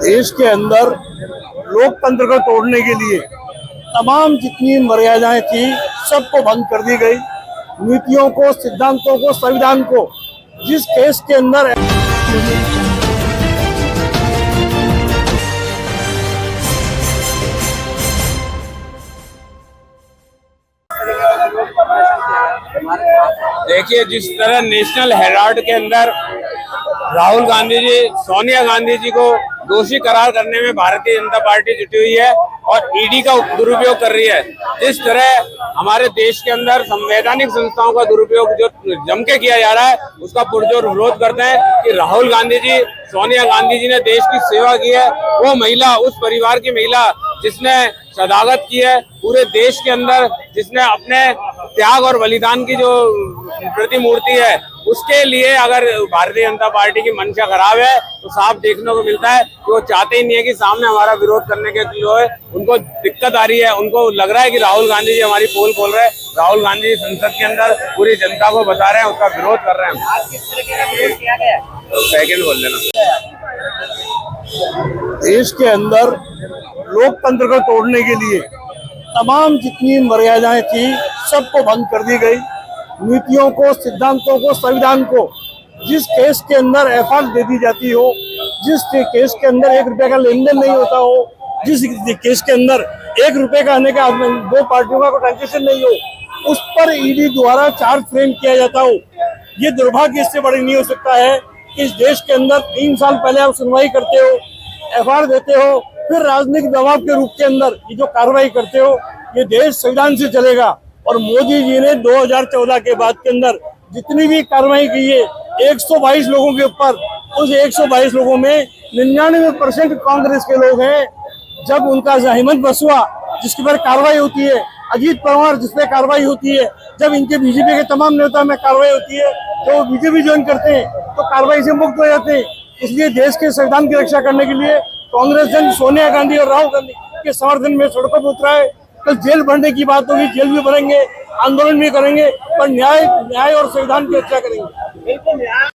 देश के अंदर लोकतंत्र को तोड़ने के लिए तमाम जितनी मर्यादाएं थी सबको भंग कर दी गई। नीतियों को, सिद्धांतों को, संविधान को जिस केस के अंदर देखिए, जिस तरह नेशनल हेराल्ड के अंदर राहुल गांधी जी सोनिया गांधी जी को दोषी करार करने में भारतीय जनता पार्टी जुटी हुई है और ईडी का दुरुपयोग कर रही है, जिस तरह हमारे देश के अंदर संवैधानिक संस्थाओं का दुरुपयोग जो जम के किया जा रहा है, उसका पुरजोर विरोध करते हैं कि राहुल गांधी जी, सोनिया गांधी जी ने देश की सेवा की है। वो महिला, उस परिवार की महिला जिसने शहादत की है पूरे देश के अंदर, जिसने अपने त्याग और बलिदान की जो प्रतिमूर्ति है, उसके लिए अगर भारतीय जनता पार्टी की मंशा खराब है तो साफ देखने को मिलता है कि वो चाहते ही नहीं है कि सामने हमारा विरोध करने के जो है उनको दिक्कत आ रही है। उनको लग रहा है कि राहुल गांधी जी हमारी पोल खोल रहे हैं। राहुल गांधी जी संसद के अंदर पूरी जनता को बता रहे हैं, उसका विरोध कर रहे हैं। आज किस तरह का विरोध किया गया? तो सेकंड बोल लेना। देश के अंदर लोकतंत्र को तोड़ने के लिए तमाम जितनी मर्यादाएं थी सबको भंग कर दी गई। नीतियों को, सिद्धांतों को, संविधान को जिस केस के अंदर एफआईआर दे दी जाती हो, जिस केस के अंदर 1 रुपए का लेन देन नहीं होता हो, जिस केस के अंदर 1 रुपए का आने का दो पार्टियों का कोई ट्रांजेक्शन नहीं हो, उस पर ईडी द्वारा चार्ज फ्रेम किया जाता हो। ये दुर्भाग्य इससे बड़ी नहीं हो सकता है कि इस देश के अंदर 3 साल पहले आप सुनवाई करते हो, एफआईआर देते हो, फिर राजनीतिक दबाव के रूप के अंदर ये जो कार्रवाई करते हो, ये देश संविधान से चलेगा। और मोदी जी ने 2014 के बाद के अंदर जितनी भी कार्रवाई की है 122 लोगों के ऊपर, उस 122 लोगों में 99% कांग्रेस के लोग हैं। जब उनका हेमंत बसवा जिसके पर कार्रवाई होती है, अजीत पवार जिस पे कार्रवाई होती है, जब इनके बीजेपी के तमाम नेता में कार्रवाई होती है तो वो बीजेपी ज्वाइन करते हैं तो कार्रवाई से मुक्त हो जाते हैं। इसलिए देश के संविधान की रक्षा करने के लिए कांग्रेस जन सोनिया गांधी और राहुल गांधी के समर्थन में सड़कों पर उतरा है। कल जेल भरने की बात होगी, जेल भी भरेंगे, आंदोलन भी करेंगे, पर न्याय और संविधान की रक्षा करेंगे।